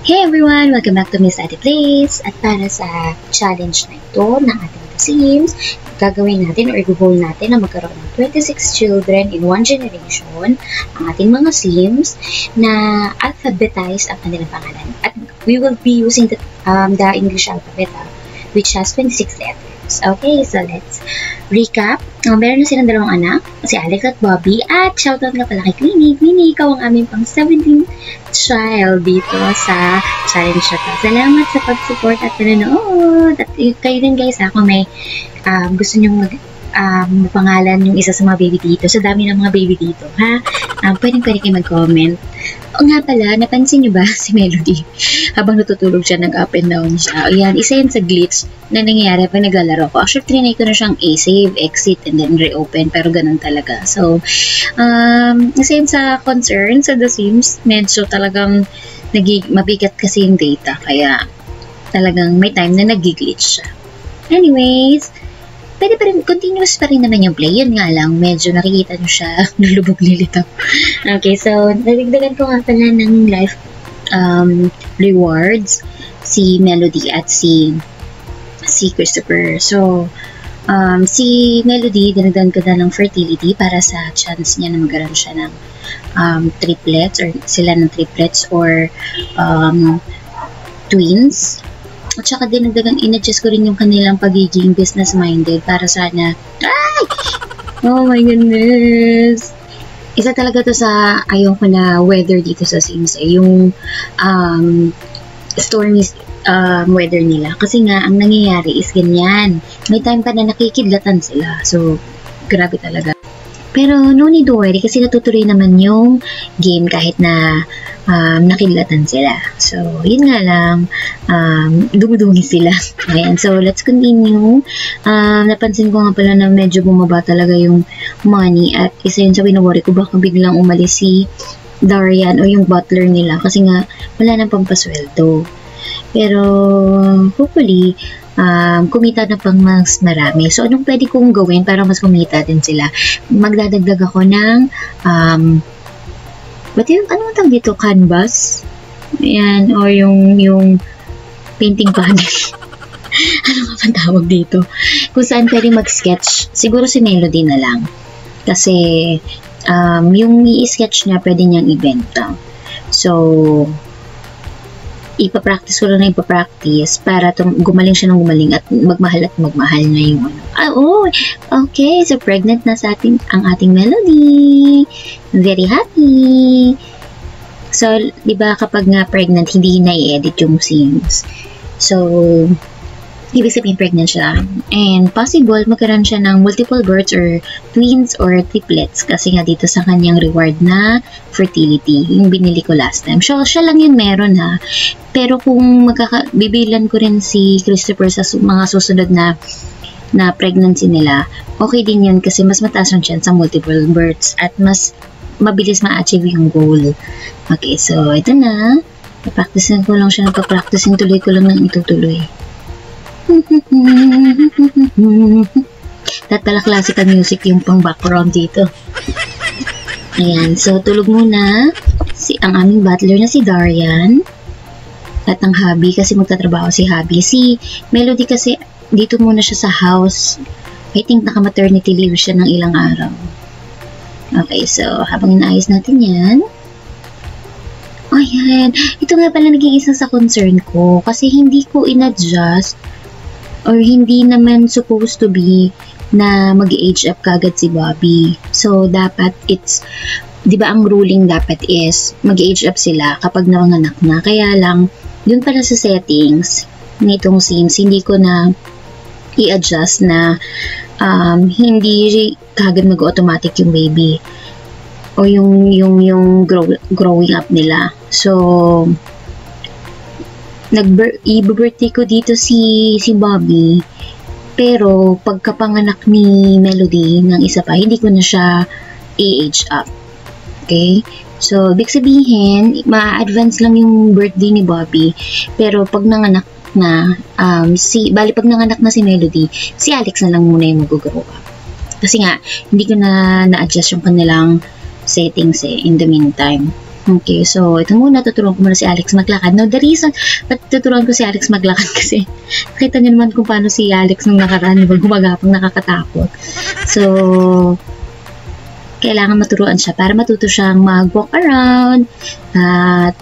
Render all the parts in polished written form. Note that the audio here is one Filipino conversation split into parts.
Hey everyone! Welcome back to Miss Ate Plays. At para sa challenge na ito ng ating Sims, gagawin natin or i-goal natin na magkaroon ng 26 children in one generation ang ating mga Sims na alphabetize ang kanilang pangalan. At we will be using the English alphabet which has 26 letters. Okay, so let's recap. Meron na silang dalawang anak, si Alex at Bobby. At shoutout nga pala kay Queenie. Queenie, ikaw ang aming pang 17th child dito sa challenge na to. Salamat sa pag-support at panonood. At kayo din guys, kung may gusto nyong mapangalan yung isa sa mga baby dito. Sa dami ng mga baby dito, ha? Pwede kayo mag-comment. O nga pala, napansin nyo ba si Melody? Habang natutulog siya, nag-up and down siya. Ayan, isa yun sa glitch na nangyayari pag naglalaro ko. Actually, trinay ko na siyang save, exit, and then reopen. Pero ganun talaga. So, isa yun sa concern sa The Sims. Medyo talagang mabigat kasi yung data. Kaya talagang may time na nag-glitch siya. Anyways, pwede pa rin, continuous pa rin naman yung play. Yun nga lang, medyo nakikita nyo siya, nalubog nilitaw. Okay, so, nagdagdagan ko nga pala ng life rewards si Melody at si Christopher. So, si Melody, dinagdagan ko na ng fertility para sa chance niya na magkaroon siya ng triplets or sila ng triplets or twins. At saka dinagdagan, in-adjust ko rin yung kanilang pagiging business-minded para sana, oh my goodness! Isa talaga to sa ayaw ko na weather dito sa Sims, yung stormy weather nila. Kasi nga, ang nangyayari is ganyan. May time pa na nakikidlatan sila. So, grabe talaga. Pero no need to worry kasi natutuloy naman yung game kahit na nakidlatan sila. So, yun nga lang, dumudungi sila. Ayan, so let's continue. Napansin ko nga pala na medyo bumaba talaga yung money at isa yun sa winaworry ko baka biglang umalis si Darian o yung butler nila kasi nga wala nang pampasweldo. Pero, hopefully, kumita na pang mas marami. So, anong pwede kong gawin para mas kumita din sila? Magdadagdag ako ng, ano tawag dito? Canvas? Ayan, or yung painting panel. Ano nga pang tawag dito? Kung saan pwede mag-sketch. Siguro si Melody na lang. Kasi, yung i-sketch niya, pwede niyang ibenta. So, ipapractice ko lang na ipapractice para gumaling siya ng gumaling at magmahal na yung ano. Okay, so pregnant na sa ating ang ating Melody. Very happy. So, di ba kapag nga pregnant, hindi na i-edit yung scenes. So, ibig sabihin pregnant siya. And possible magkaroon siya ng multiple births or twins or triplets kasi nga dito sa kanyang reward na fertility, yung binili ko last time. So, siya lang yun meron ha. Pero kung bibilan ko rin si Christopher sa mga susunod na pregnancy nila, okay din yun kasi mas mataas yung chance sa multiple births at mas mabilis ma-achieve yung goal. Okay, so ito na. Napracticein ko lang siya. Napapracticein tuloy ko lang ng itutuloy. That pala classical music yung pang background dito. Ayan, so tulog muna ang aming butler na si Darian at ang hubby kasi magtatrabaho si hubby. Si Melody kasi dito muna siya sa house. I think naka-maternity leave siya ng ilang araw. Okay, so habang inaayos natin yan, ayan, ito nga pala naging isa sa concern ko kasi hindi ko in-adjust or hindi naman supposed to be na mag-age up kagad si Bobby. So, dapat di ba ang ruling dapat is mag-age up sila kapag nanganak na. Kaya lang, dun pala sa settings nitong Sims, hindi ko na i-adjust na hindi kagad mag-automatic yung baby o yung growing up nila. So, i-birthday ko dito si Bobby, pero pagkapanganak ni Melody ng isa pa, hindi ko na siya i-age up. Okay? So, ibig sabihin, ma-advance lang yung birthday ni Bobby, pero pag nanganak na, pag nanganak na si Melody, si Alex na lang muna yung mag-grow up. Kasi nga, hindi ko na na-adjust yung kanilang settings in the meantime. Okay, so ito muna, tuturuan ko muna si Alex maglakad. No, the reason ba't tuturuan ko si Alex maglakad kasi nakita niyo naman kung paano si Alex nung nakaraan, diba, gumagapang nakakatakot. So, kailangan maturuan siya para matuto siyang mag-walk around at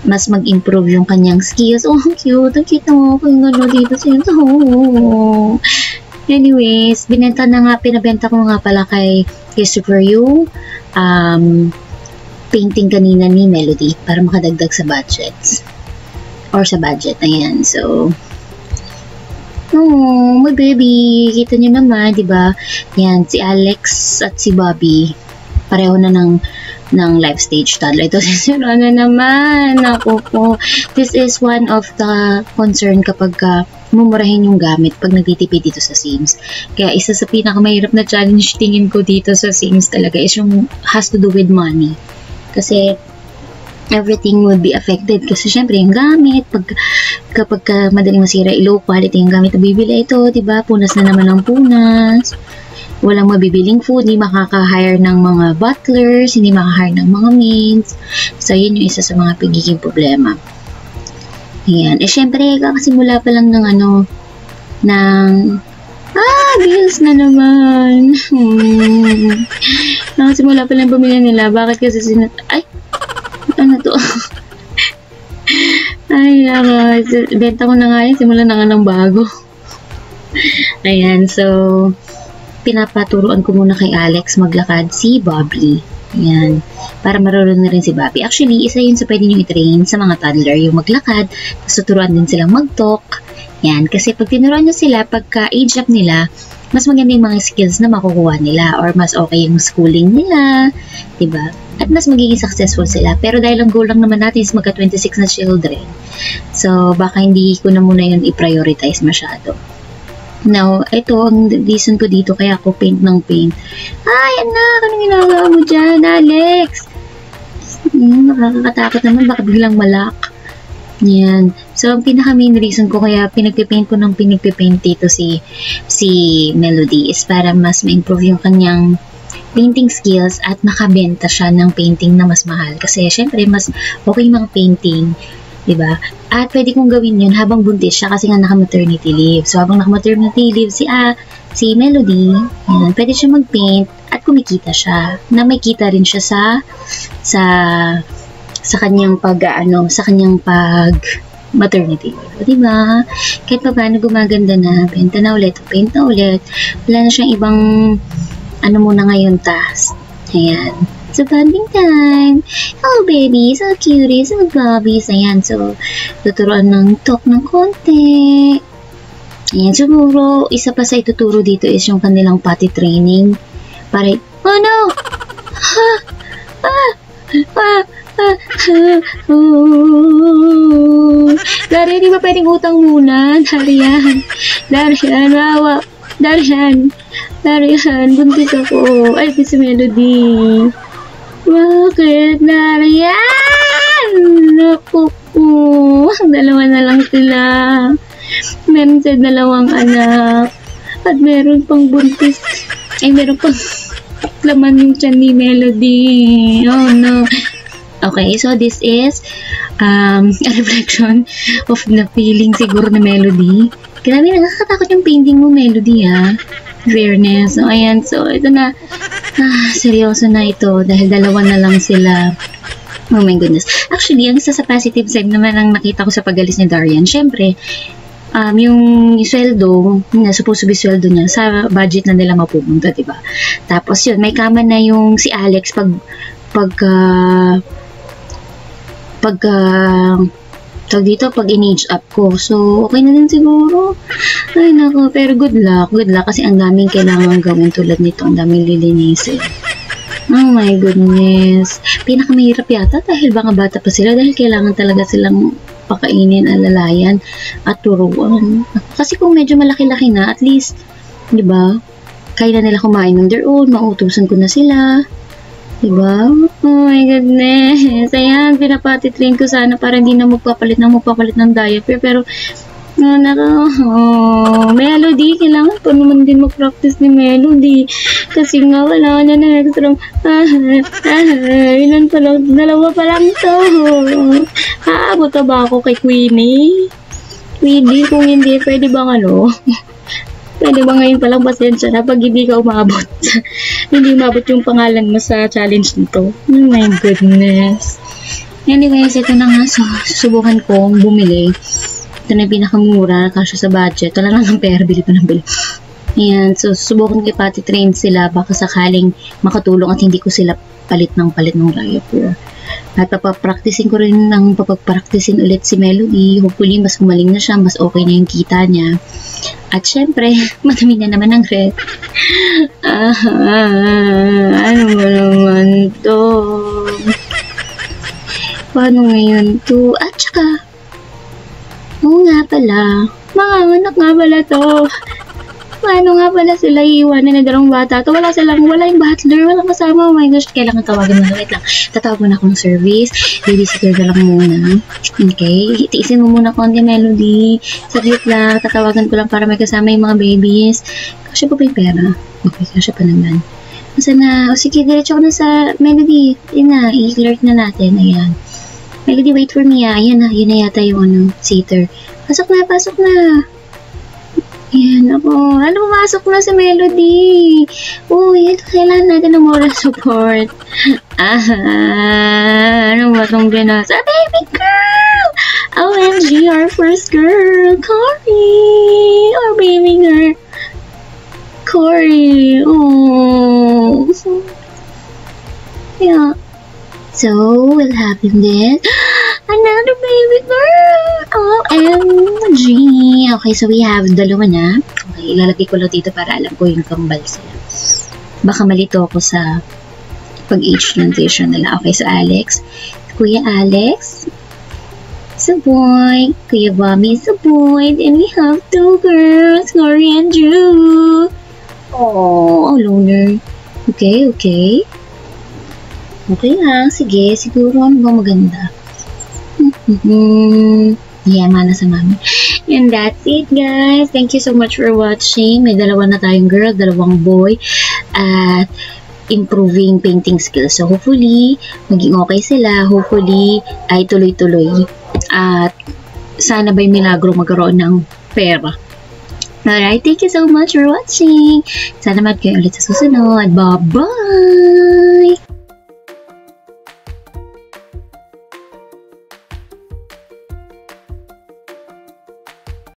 mas mag-improve yung kanyang skills. Oh, ang cute mo. Kung gano'n dito siya. Oh. Anyways, pinabenta ko nga pala kay Christopher yung painting kanina ni Melody para makadagdag sa budgets. Or sa budget. Ayan. So, oh, my baby. Kita nyo naman, di ba? Yan, si Alex at si Bobby. Pareho na ng life stage toddler. Ito, sisira na naman. Ako po. This is one of the concern kapag mumurahin yung gamit pag nagtitipid dito sa Sims. Kaya isa sa pinakamahirap na challenge tingin ko dito sa Sims talaga is yung has to do with money. Kasi everything would be affected kasi syempre yung gamit kapag madaling masira, low quality yung gamit na bibili ito, diba? Punas na naman ang punas, walang mabibiling food, hindi makaka-hire ng mga butlers, hindi makaka-hire ng mga maids. So yun yung isa sa mga pagiging problema. Ayan, syempre kakasimula pa lang ng bills na naman. Nakasimula pa lang pamilya nila. Bakit kasi ano to? Ay, benta ko na nga yan. Simula na nga ng bago. Ayan, so, pinapaturuan ko muna kay Alex maglakad si Bobby. Ayan, para marunong na rin si Bobby. Actually, isa yun sa pwede nyo i-train sa mga toddler, yung maglakad. Tapos tuturuan din silang mag-talk. Yan, kasi pag tinuruan nyo sila, pagka age up nila, mas maganda yung mga skills na makukuha nila or mas okay yung schooling nila, diba? At mas magiging successful sila. Pero dahil ang goal lang naman natin is magka 26 na children. So, baka hindi ko na muna yun i-prioritize masyado. Now, ito ang reason ko dito kaya ako paint ng paint. Ay, anak! Anong ginagawa mo dyan, Alex? Nakakatakot naman. Baka biglang malak. Yan. So, ang pinaka-main reason ko kaya pinagpipaint ko ng pinagpipaint dito si Melody is para mas ma-improve yung kanyang painting skills at makabenta siya ng painting na mas mahal. Kasi, syempre, mas okay mga painting, diba? At pwede kong gawin yun habang buntis siya kasi nga naka-maternity leave. So, habang naka-maternity leave si Melody, yan, pwede siya mag-paint at kumikita siya. Na may kita rin siya sa kanyang sa kanyang maternity leave. O, diba? Kahit pa paano gumaganda na, benta na ulit, paint na ulit, wala na siyang ibang muna ngayon task. Ayan. So, bonding time. Oh, baby. So cutie. So, Bobbies. Ayan. So, tuturuan ng talk ng konti. Ayan. Siguro, isa pa sa ituturo dito is yung kanilang potty training. Para, oh no! Dari, di ba pwedeng utang muna? Darian, wawa. Darian, buntis ako. Ay, si Melody. Bakit, Darian? Naku po. Dalawa na lang sila. Meron sa dalawang anak. At meron pang buntis. Ay, meron pang laman yung tiyan ni Melody. Oh, no. Okay, so this is a reflection of the feeling siguro na Melody. Grabe, nakakatakot yung painting mo, Melody, ha? Fairness. So, ayan. So, ito na. Seryoso na ito. Dahil dalawa na lang sila. Oh my goodness. Actually, ang isa sa positive side naman ang nakita ko sa pag-alis ni Darian. Syempre, yung sweldo, supposed to be sweldo niya, sa budget na nila mapupunta, diba? Tapos yun, may kama na yung si Alex tawag dito, pag in-age up ko. So, okay na din siguro. Ay, nako. Pero good luck. Good luck kasi ang daming kailangan gawin tulad nito. Ang daming lilinisin. Oh my goodness. Pinakamahirap yata dahil mga bata pa sila dahil kailangan talaga silang pakainin, alalayan, at turuan. Kasi kung medyo malaki-laki na, at least, di ba, kaya na nila kumain on their own, mautusan ko na sila. Diba? Oh my goodness. Ayan, pinapati-train ko sana para hindi na magpapalit ng diaper. Pero, Melody, kailangan pa naman din mag-practice ni Melody. Kasi nga wala na extra. Ilan pa lang, 2 pa lang to. Aabot na ba ako kay Queenie? Queenie, kung hindi, pwede bang pwede ba ngayon palang pasensya na pag hindi ka umabot? Hindi umabot yung pangalan mo sa challenge nito. Oh my goodness. Anyways, ito na nga. So, susubukan kong bumili. Ito na yung pinakamura, kasya sa budget. Wala lang ng pera, bili pa ng bili. Ayan, so susubukan ko ipati-train sila baka sakaling makatulong at hindi ko sila palit ng diaper. At papapraktisin ko rin ng papapraktisin ulit si Melody. Hopefully, mas gumaling na siya, mas okay na yung kita niya. At syempre, madami na naman ang red. Ano ba naman to? Paano ngayon to? At saka, oo nga pala, mga anak nga pala to. Paano nga pala sila iiwanan na dalawang bata to? Wala yung butler, walang kasama. Oh my gosh, kailangan tawagan mo na. Wait lang, tatawag mo na akong service. Babysitter ka lang muna. Okay, tiisin mo muna konti, Melody. Saglit lang, tatawagan ko lang para may kasama yung mga babies. Kasya pa ba yung pera? Okay, kasya pa naman. Masa na? O sige, diretso ko na sa Melody. Yun na, i-clear na natin. Ayan. Melody, wait for me. Ayan na, yun na yata yung seater. Pasok na. Ayan, ako. Pumasok na si Melody. Uy, ito kailangan natin ng moral support. Ano ba itong binasa? Baby girl! OMG, our first girl. Cory! Our baby girl. Cory. Oh. Yeah. So, we'll have him then. Another baby girl! OMG! Okay, so we have 2 na. Okay, ilalagay ko lang dito para alam ko yung kambal sila. Baka malito ako sa pag-age transition nila. Okay, so Alex. Kuya Alex. Saboy. Kuya Bobby. Saboy. And we have 2 girls. Cory and Drew. Oh, loner. Okay. Okay lang. Sige, siguro ano ba maganda? Yeah, mana sa mami. And that's it, guys. Thank you so much for watching. May 2 na tayong girl, 2 boy. At improving painting skills. So, hopefully, maging okay sila. Hopefully, ay tuloy-tuloy. At sana ba'y milagro magkaroon ng pera. Alright, thank you so much for watching. Sana mag kayo ulit sa susunod. Bye-bye!